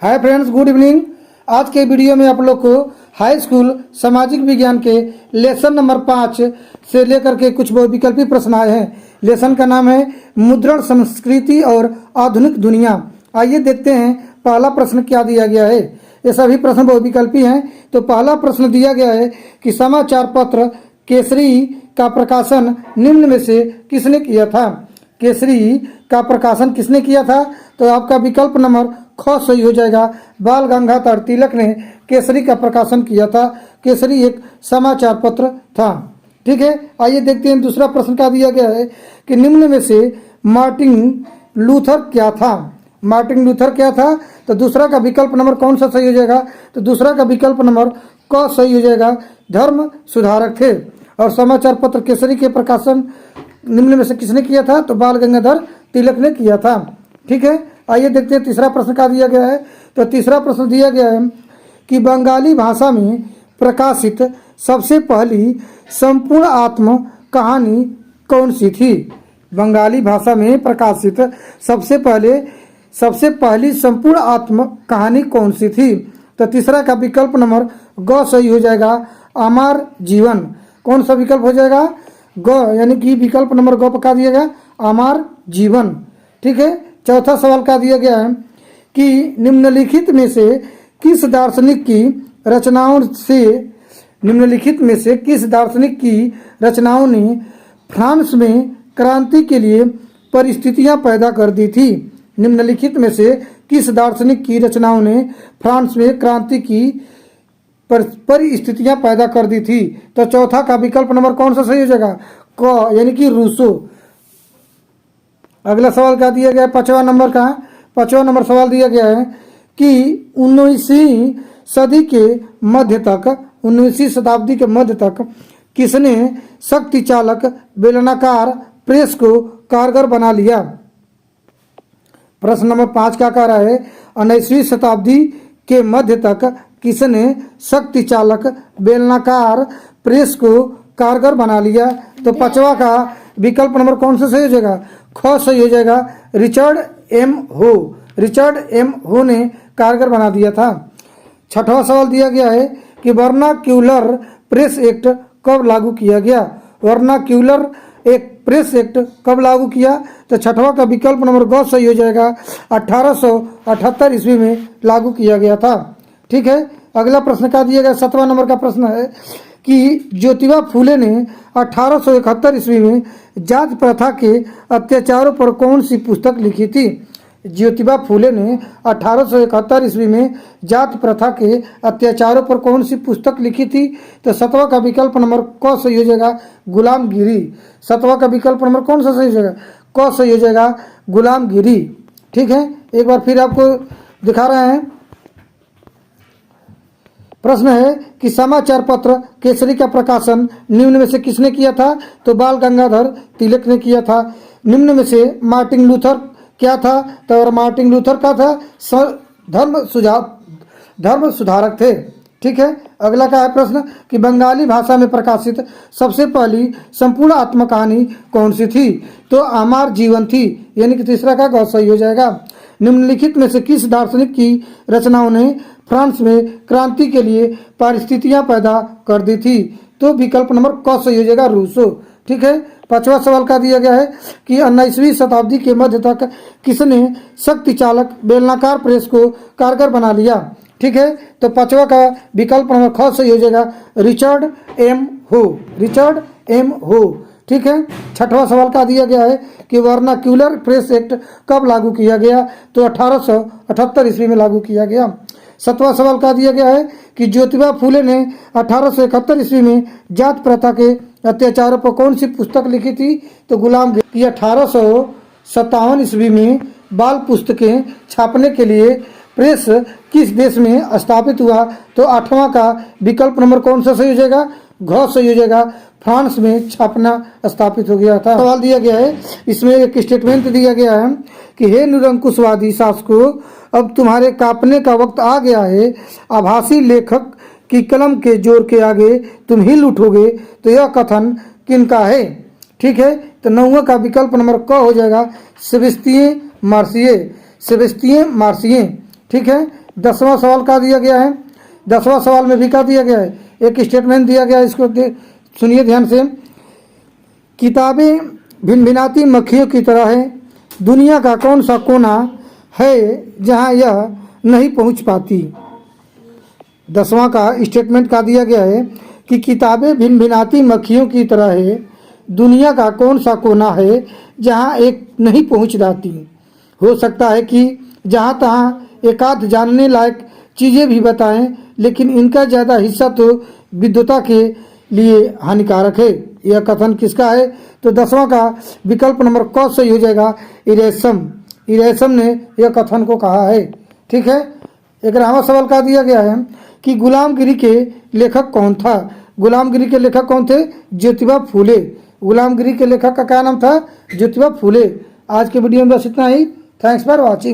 Hi friends, good evening. आज के video में आप लोग को हाई स्कूल सामाजिक विज्ञान के लेसन नंबर 5 से लेकर के कुछ विकल्पी प्रश्न आए हैं। लेसन का नाम है मुद्रण संस्कृति और आधुनिक दुनिया। आइए देखते हैं पहला प्रश्न क्या दिया गया है। ये सभी प्रश्न बहुविकल्पी हैं। तो पहला प्रश्न दिया गया है कि समाचार पत्र केसरी का प्रकाशन निम्न में से किसने किया था। केसरी का प्रकाशन किसने किया था? तो आपका विकल्प नंबर ख सही हो जाएगा। बाल गंगाधर तिलक ने केसरी का प्रकाशन किया था। केसरी एक समाचार पत्र था। ठीक है, आइए देखते हैं दूसरा प्रश्न क्या दिया गया है कि निम्न में से मार्टिन लूथर क्या था। मार्टिन लूथर क्या था? तो दूसरा का विकल्प नंबर कौन सा सही हो जाएगा? तो दूसरा का विकल्प नंबर क सही हो जाएगा। धर्म सुधारक थे। और समाचार पत्र केसरी के प्रकाशन निम्न में से किसने किया था? तो बाल गंगाधर तिलक ने किया था। ठीक है, आइए देखते हैं तीसरा प्रश्न क्या दिया गया है। तो तीसरा प्रश्न दिया गया है कि बंगाली भाषा में प्रकाशित सबसे पहली संपूर्ण आत्म कहानी कौन सी थी। बंगाली भाषा में प्रकाशित सबसे पहली संपूर्ण आत्म कहानी कौन सी थी? तो तीसरा का विकल्प नंबर ग सही हो जाएगा। अमर जीवन। कौन सा विकल्प हो जाएगा? ग, यानी कि विकल्प नंबर ग पका दिया गया, अमर जीवन। ठीक है, चौथा सवाल का दिया गया है कि निम्नलिखित में से किस दार्शनिक की रचनाओं ने फ्रांस में क्रांति के लिए परिस्थितियां पैदा कर दी थी। निम्नलिखित में से किस दार्शनिक की रचनाओं ने फ्रांस में क्रांति की परिस्थितियां पैदा कर दी थी? तो चौथा का विकल्प नंबर कौन सा सही हो जाएगा? क, यानी कि रूसो। अगला सवाल क्या दिया गया है? पांचवा नंबर सवाल दिया गया है कि 19वीं शताब्दी के मध्य तक किसने शक्ति चालक बेलनाकार प्रेस को कारगर बना लिया। प्रश्न नंबर 5 क्या कह रहा है? 19वीं शताब्दी के मध्य तक किसने शक्ति चालक बेलनाकार प्रेस को कारगर बना लिया। तो पांचवा का विकल्प नंबर कौन सा सही हो जाएगा? ख सही हो जाएगा। रिचर्ड एम हो ने कारगर बना दिया था। छठवां सवाल दिया गया है कि वर्नाक्यूलर प्रेस एक्ट कब लागू किया गया। वर्नाक्यूलर एक प्रेस एक्ट कब लागू किया? तो छठवां का विकल्प नंबर ग सही हो जाएगा। 1878 ईस्वी में लागू किया गया था। ठीक है, अगला प्रश्न क्या दिया गया? 7वां नंबर का प्रश्न है कि ज्योतिबा फूले ने 1871 ईस्वी में जात प्रथा के अत्याचारों पर कौन सी पुस्तक लिखी थी। ज्योतिबा फूले ने 1871 ईस्वी में जात प्रथा के अत्याचारों पर कौन सी पुस्तक लिखी थी? तो 7वां का विकल्प नंबर क सही हो जाएगा, गुलामगिरी। 7वां का विकल्प नंबर कौन सा सही हो जाएगा? क सही हो जाएगा, गुलामगिरी। ठीक है, एक बार फिर आपको दिखा रहे हैं। प्रश्न है कि समाचार पत्र केसरी का प्रकाशन निम्न में से किसने किया था? तो बाल गंगाधर तिलक ने किया था। निम्न में से मार्टिन लूथर क्या था? तो मार्टिन लूथर का था धर्म सुधारक थे। ठीक है, अगला का है प्रश्न कि बंगाली भाषा में प्रकाशित सबसे पहली संपूर्ण आत्मकहानी कौन सी थी? तो अमर जीवन थी, यानी कि तीसरा का ग सही हो जाएगा। निम्नलिखित में से किस दार्शनिक की रचनाओं ने फ्रांस में क्रांति के लिए परिस्थितियां पैदा कर दी थी? तो विकल्प नंबर क सही हो जाएगा, रूसो। ठीक है, पांचवा सवाल का दिया गया है कि 19वीं शताब्दी के मध्य तक किसने शक्ति चालक बेलनाकार प्रेस को कारगर बना लिया। ठीक है, तो पांचवा का विकल्प नंबर ख सही हो जाएगा, रिचर्ड एम हो। ठीक है, छठवां सवाल का दिया गया है कि वर्नाक्यूलर प्रेस एक्ट कब लागू किया गया? तो 1878 ईस्वी में लागू किया गया। 7वां सवाल का दिया गया है कि ज्योतिबा फूले ने 1871 ईस्वी में जात प्रथा के अत्याचारों पर कौन सी पुस्तक लिखी थी? तो गुलामगिरी। 1857 ईस्वी में बाल पुस्तकें छापने के लिए प्रेस किस देश में स्थापित हुआ? तो 8वां का विकल्प नंबर कौन सा सही हो जाएगा? घ सही हो जाएगा, फ्रांस में छापना स्थापित हो गया था। सवाल दिया गया है, इसमें एक स्टेटमेंट दिया गया है कि हे निरंकुशवादी शासकों, अब तुम्हारे कांपने का वक्त आ गया है। आभासी लेखक की कलम के जोर के आगे तुम हिल उठोगे। तो यह कथन किनका है? ठीक है, तो 9वां का विकल्प नंबर क हो जाएगा, सेबेस्तियन मार्सिये। ठीक है, 10वां सवाल क्या दिया गया है, 10वां सवाल में भी क्या दिया गया है, एक स्टेटमेंट दिया गया है, इसको सुनिए ध्यान से। किताबें भिनभिनाती मक्खियों की तरह है, दुनिया का कौन सा कोना है जहां यह नहीं पहुंच पाती। 10वां का स्टेटमेंट का दिया गया है कि किताबें भिनभिनाती मक्खियों की तरह है, दुनिया का कौन सा कोना है जहां एक नहीं पहुंच जाती। हो सकता है कि जहां तहां एकाध जानने लायक चीज़ें भी बताएं, लेकिन इनका ज़्यादा हिस्सा तो विद्वता के लिए हानिकारक है। यह कथन किसका है, तो 10वां का विकल्प नंबर क सही हो जाएगा, इरेसम। इरेसम ने यह कथन को कहा है। ठीक है। 11वां सवाल का दिया गया है कि गुलामगिरी के लेखक कौन था। गुलामगिरी के लेखक कौन थे, ज्योतिबा फूले। गुलामगिरी के लेखक का क्या नाम था, ज्योतिबा फूले। आज के वीडियो में बस इतना ही। Thanks for watching.